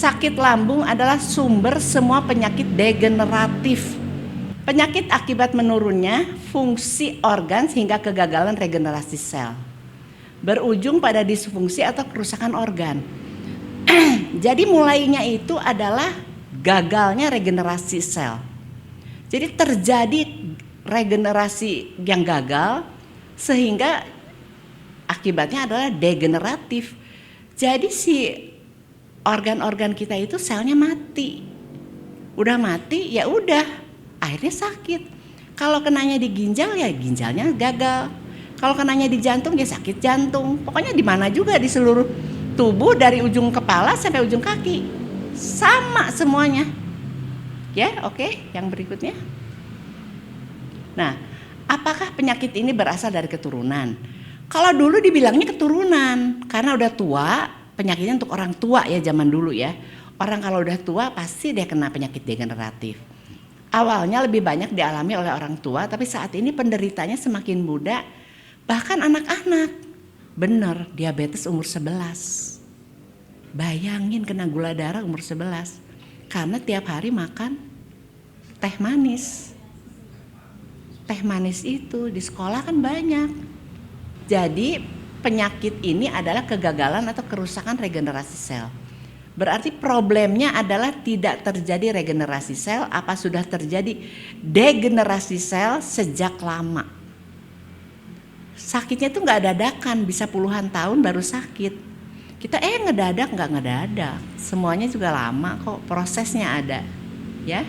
sakit lambung adalah sumber semua penyakit degeneratif. Penyakit akibat menurunnya fungsi organ sehingga kegagalan regenerasi sel, berujung pada disfungsi atau kerusakan organ. Jadi mulainya itu adalah gagalnya regenerasi sel. Jadi terjadi regenerasi yang gagal sehingga akibatnya adalah degeneratif. Jadi si organ-organ kita itu selnya mati. Udah mati ya udah, akhirnya sakit. Kalau kenanya di ginjal ya ginjalnya gagal. Kalau kenanya di jantung ya sakit jantung. Pokoknya di mana juga di seluruh tubuh dari ujung kepala sampai ujung kaki sama semuanya. Ya, oke. Yang berikutnya. Nah, apakah penyakit ini berasal dari keturunan? Kalau dulu dibilangnya keturunan karena udah tua, penyakitnya untuk orang tua ya zaman dulu ya. Orang kalau udah tua pasti dia kena penyakit degeneratif. Awalnya lebih banyak dialami oleh orang tua, tapi saat ini penderitanya semakin muda, bahkan anak-anak. Bener, diabetes umur 11. Bayangin kena gula darah umur 11. Karena tiap hari makan teh manis. Teh manis itu di sekolah kan banyak. Jadi penyakit ini adalah kegagalan atau kerusakan regenerasi sel. Berarti problemnya adalah tidak terjadi regenerasi sel, apa sudah terjadi degenerasi sel sejak lama. Sakitnya itu nggak dadakan, bisa puluhan tahun baru sakit. Kita ngedadak nggak ngedadak, semuanya juga lama kok, prosesnya ada, ya,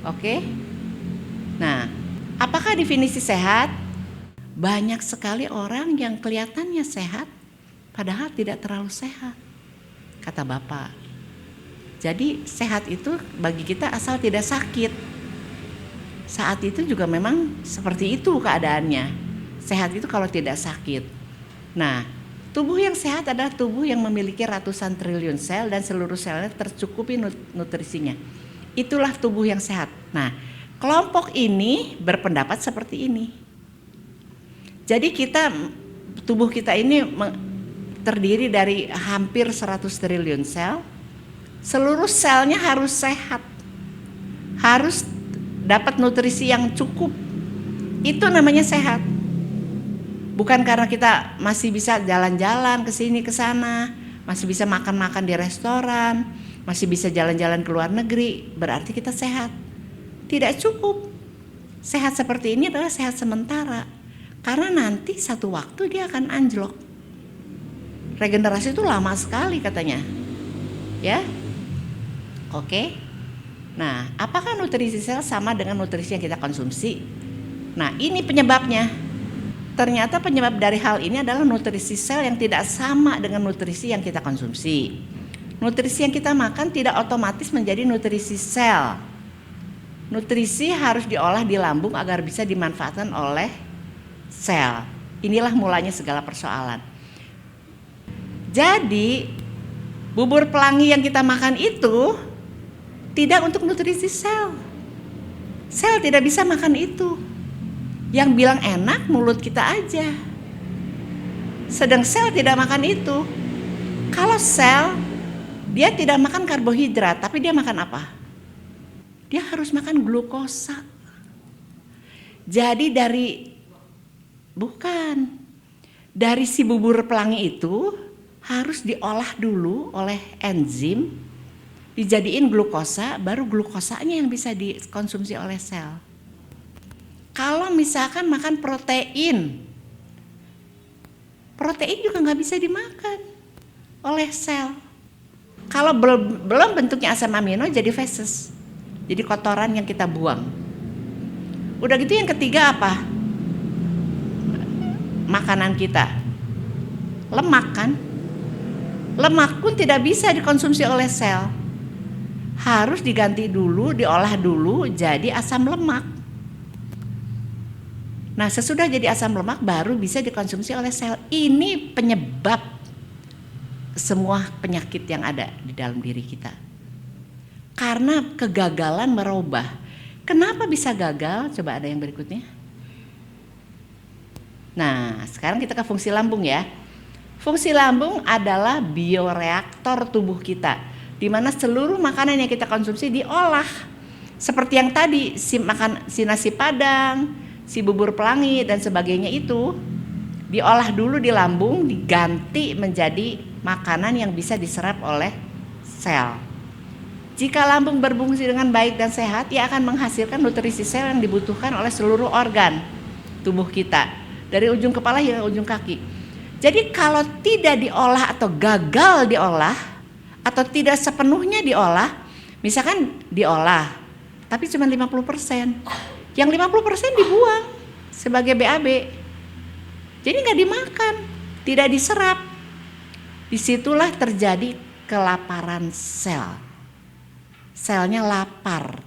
oke. Nah, apakah definisi sehat? Banyak sekali orang yang kelihatannya sehat, padahal tidak terlalu sehat, kata Bapak. Jadi sehat itu bagi kita asal tidak sakit. Saat itu juga memang seperti itu keadaannya. Sehat itu kalau tidak sakit. Nah, tubuh yang sehat adalah tubuh yang memiliki ratusan triliun sel dan seluruh selnya tercukupi nutrisinya. Itulah tubuh yang sehat. Nah, kelompok ini berpendapat seperti ini. Jadi tubuh kita ini terdiri dari hampir 100 triliun sel. Seluruh selnya harus sehat. Harus dapat nutrisi yang cukup. Itu namanya sehat. Bukan karena kita masih bisa jalan-jalan ke sini ke sana, masih bisa makan-makan di restoran, masih bisa jalan-jalan ke luar negeri, berarti kita sehat. Tidak cukup. Sehat seperti ini adalah sehat sementara. Karena nanti satu waktu dia akan anjlok. Regenerasi itu lama sekali katanya. Ya. Oke. Nah, apakah nutrisi sel sama dengan nutrisi yang kita konsumsi? Nah, ini penyebabnya. Ternyata penyebab dari hal ini adalah nutrisi sel yang tidak sama dengan nutrisi yang kita konsumsi. Nutrisi yang kita makan tidak otomatis menjadi nutrisi sel. Nutrisi harus diolah di lambung agar bisa dimanfaatkan oleh sel. Inilah mulanya segala persoalan. Jadi, bubur pelangi yang kita makan itu tidak untuk nutrisi sel. Sel tidak bisa makan itu. Yang bilang enak mulut kita aja. Sedang sel tidak makan itu. Kalau sel dia tidak makan karbohidrat, tapi dia makan apa? Dia harus makan glukosa. Jadi dari si bubur pelangi itu harus diolah dulu oleh enzim, dijadiin glukosa, baru glukosanya yang bisa dikonsumsi oleh sel. Kalau misalkan makan protein juga nggak bisa dimakan oleh sel. Kalau belum bentuknya asam amino jadi feses, jadi kotoran yang kita buang. Udah gitu yang ketiga apa? Makanan kita, lemak kan? Lemak pun tidak bisa dikonsumsi oleh sel. Harus diganti dulu, diolah dulu jadi asam lemak. Nah, sesudah jadi asam lemak baru bisa dikonsumsi oleh sel. Ini penyebab semua penyakit yang ada di dalam diri kita. Karena kegagalan merubah. Kenapa bisa gagal? Coba ada yang berikutnya. Nah, sekarang kita ke fungsi lambung ya. Fungsi lambung adalah bioreaktor tubuh kita. di mana seluruh makanan yang kita konsumsi diolah. Seperti yang tadi, si nasi padang, si bubur pelangi dan sebagainya itu diolah dulu di lambung, diganti menjadi makanan yang bisa diserap oleh sel. Jika lambung berfungsi dengan baik dan sehat, ia akan menghasilkan nutrisi sel yang dibutuhkan oleh seluruh organ tubuh kita, dari ujung kepala hingga ujung kaki. Jadi kalau tidak diolah atau gagal diolah atau tidak sepenuhnya diolah, misalkan diolah tapi cuma 50%, yang 50% dibuang sebagai BAB. Jadi nggak dimakan, tidak diserap. Disitulah terjadi kelaparan sel. Selnya lapar.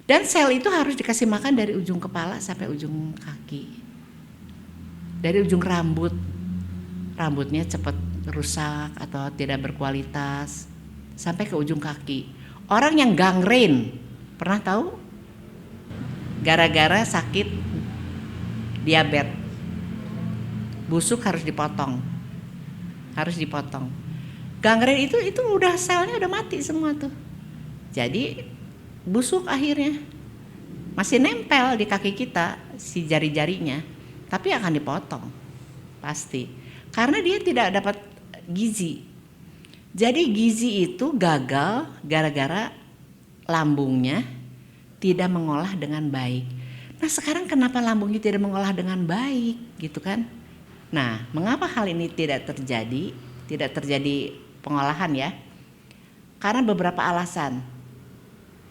Dan sel itu harus dikasih makan dari ujung kepala sampai ujung kaki. Dari ujung rambut. Rambutnya cepat rusak atau tidak berkualitas sampai ke ujung kaki. Orang yang gangren, pernah tahu? Gara-gara sakit diabetes. Busuk harus dipotong. Harus dipotong. Gangren itu udah selnya udah mati semua tuh. Jadi busuk akhirnya. Masih nempel di kaki kita si jari-jarinya, tapi akan dipotong. Pasti. Karena dia tidak dapat gizi. Jadi gizi itu gagal gara-gara lambungnya tidak mengolah dengan baik. Nah sekarang kenapa lambungnya tidak mengolah dengan baik gitu kan? Nah mengapa hal ini tidak terjadi pengolahan ya? Karena beberapa alasan.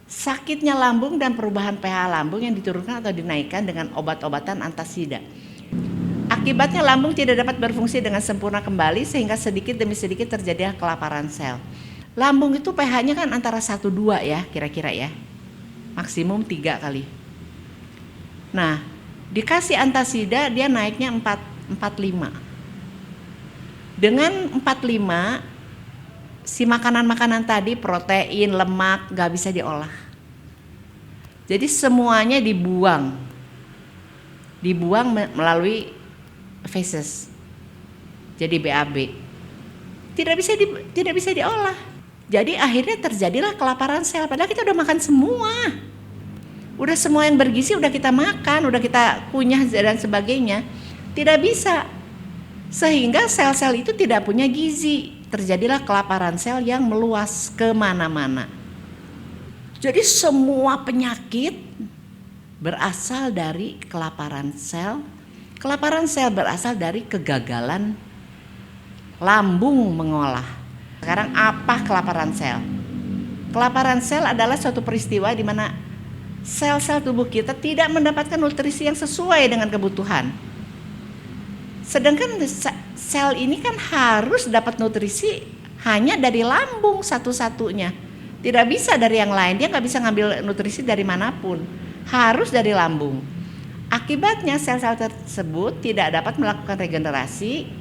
Sakitnya lambung dan perubahan pH lambung yang diturunkan atau dinaikkan dengan obat-obatan antasida. Akibatnya lambung tidak dapat berfungsi dengan sempurna kembali sehingga sedikit demi sedikit terjadi kelaparan sel. Lambung itu pH-nya kan antara 1-2 ya kira-kira ya. Maksimum 3 kali. Nah, dikasih antasida dia naiknya 4-5. Dengan 4-5 si makanan-makanan tadi protein, lemak gak bisa diolah. Jadi semuanya dibuang melalui feces. Jadi BAB. Tidak bisa diolah. Jadi akhirnya terjadilah kelaparan sel. Padahal kita udah makan semua. Udah semua yang bergizi udah kita makan, udah kita kunyah dan sebagainya. Tidak bisa. Sehingga sel-sel itu tidak punya gizi. Terjadilah kelaparan sel yang meluas kemana-mana. Jadi semua penyakit berasal dari kelaparan sel. Kelaparan sel berasal dari kegagalan lambung mengolah. Sekarang apa kelaparan sel? Kelaparan sel adalah suatu peristiwa di mana sel-sel tubuh kita tidak mendapatkan nutrisi yang sesuai dengan kebutuhan. Sedangkan sel ini kan harus dapat nutrisi hanya dari lambung satu-satunya. Tidak bisa dari yang lain, dia nggak bisa ngambil nutrisi dari manapun. Harus dari lambung. Akibatnya sel-sel tersebut tidak dapat melakukan regenerasi.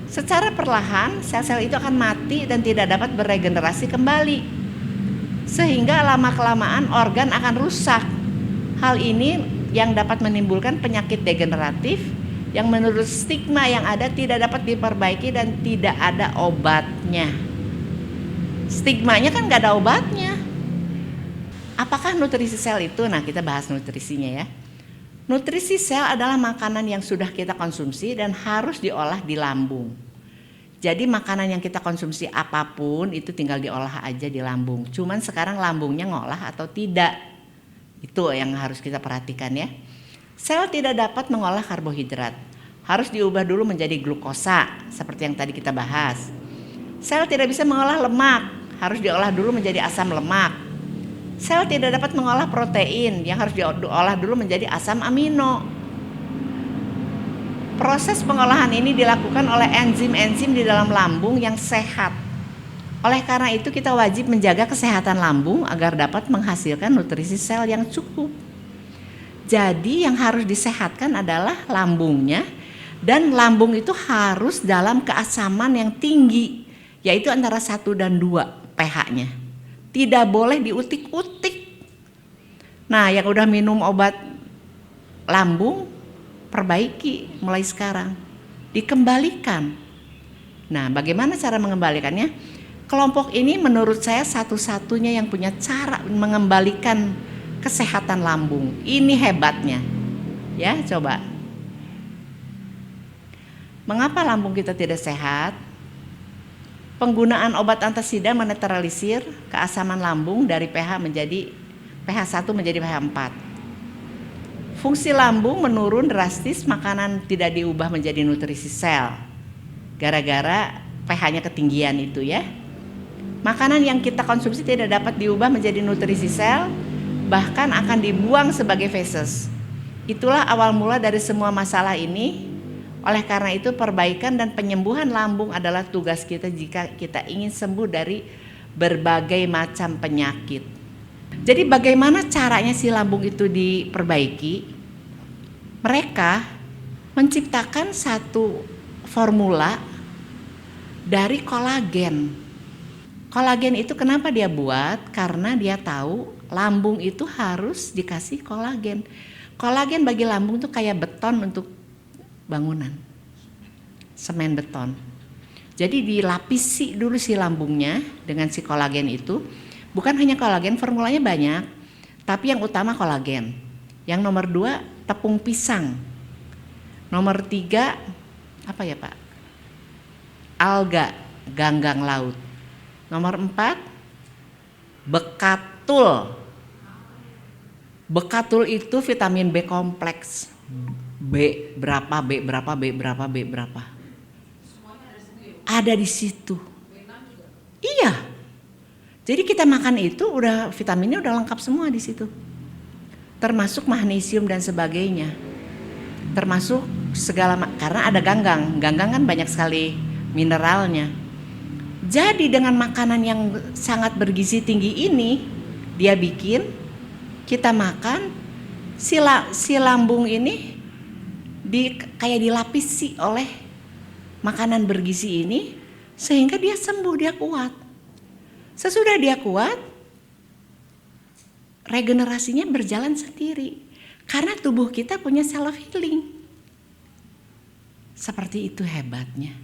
Secara perlahan sel-sel itu akan mati dan tidak dapat beregenerasi kembali. Sehingga lama-kelamaan organ akan rusak. Hal ini yang dapat menimbulkan penyakit degeneratif yang menurut stigma yang ada tidak dapat diperbaiki dan tidak ada obatnya. Stigmanya kan gak ada obatnya. Apakah nutrisi sel itu? Nah kita bahas nutrisinya ya. Nutrisi sel adalah makanan yang sudah kita konsumsi dan harus diolah di lambung. Jadi makanan yang kita konsumsi apapun itu tinggal diolah aja di lambung. Cuman sekarang lambungnya ngolah atau tidak. Itu yang harus kita perhatikan ya. Sel tidak dapat mengolah karbohidrat. Harus diubah dulu menjadi glukosa seperti yang tadi kita bahas. Sel tidak bisa mengolah lemak. Harus diolah dulu menjadi asam lemak. Sel tidak dapat mengolah protein yang harus diolah dulu menjadi asam amino. Proses pengolahan ini dilakukan oleh enzim-enzim di dalam lambung yang sehat. Oleh karena itu kita wajib menjaga kesehatan lambung agar dapat menghasilkan nutrisi sel yang cukup. Jadi yang harus disehatkan adalah lambungnya, dan lambung itu harus dalam keasaman yang tinggi, yaitu antara 1 dan 2 pH-nya. Tidak boleh diutik-utik. Nah, yang udah minum obat lambung, perbaiki mulai sekarang. Dikembalikan. Nah, bagaimana cara mengembalikannya? Kelompok ini menurut saya satu-satunya yang punya cara mengembalikan kesehatan lambung. Ini hebatnya. Ya, coba. Mengapa lambung kita tidak sehat? Penggunaan obat antasida menetralisir keasaman lambung dari pH 1 menjadi pH 4. Fungsi lambung menurun drastis, makanan tidak diubah menjadi nutrisi sel. Gara-gara pH-nya ketinggian itu ya. Makanan yang kita konsumsi tidak dapat diubah menjadi nutrisi sel, bahkan akan dibuang sebagai feses. Itulah awal mula dari semua masalah ini. Oleh karena itu perbaikan dan penyembuhan lambung adalah tugas kita jika kita ingin sembuh dari berbagai macam penyakit. Jadi bagaimana caranya si lambung itu diperbaiki? Mereka menciptakan satu formula dari kolagen. Kolagen itu kenapa dia buat? Karena dia tahu lambung itu harus dikasih kolagen. Kolagen bagi lambung itu kayak beton untuk bangunan, semen beton. Jadi dilapisi dulu si lambungnya dengan si kolagen itu. Bukan hanya kolagen, formulanya banyak, tapi yang utama kolagen. Yang nomor 2 tepung pisang. Nomor 3 apa ya Pak? Alga, ganggang laut. Nomor 4 bekatul. Bekatul itu vitamin B kompleks. B berapa. Ada di situ. Iya. Jadi kita makan itu udah vitaminnya udah lengkap semua di situ. Termasuk magnesium dan sebagainya. Termasuk segala karena ada ganggang. Ganggang kan banyak sekali mineralnya. Jadi dengan makanan yang sangat bergizi tinggi ini, dia bikin kita makan si lambung ini kayak dilapisi oleh makanan bergizi ini sehingga dia sembuh, dia kuat. Sesudah dia kuat, regenerasinya berjalan sendiri karena tubuh kita punya self healing. Seperti itu hebatnya.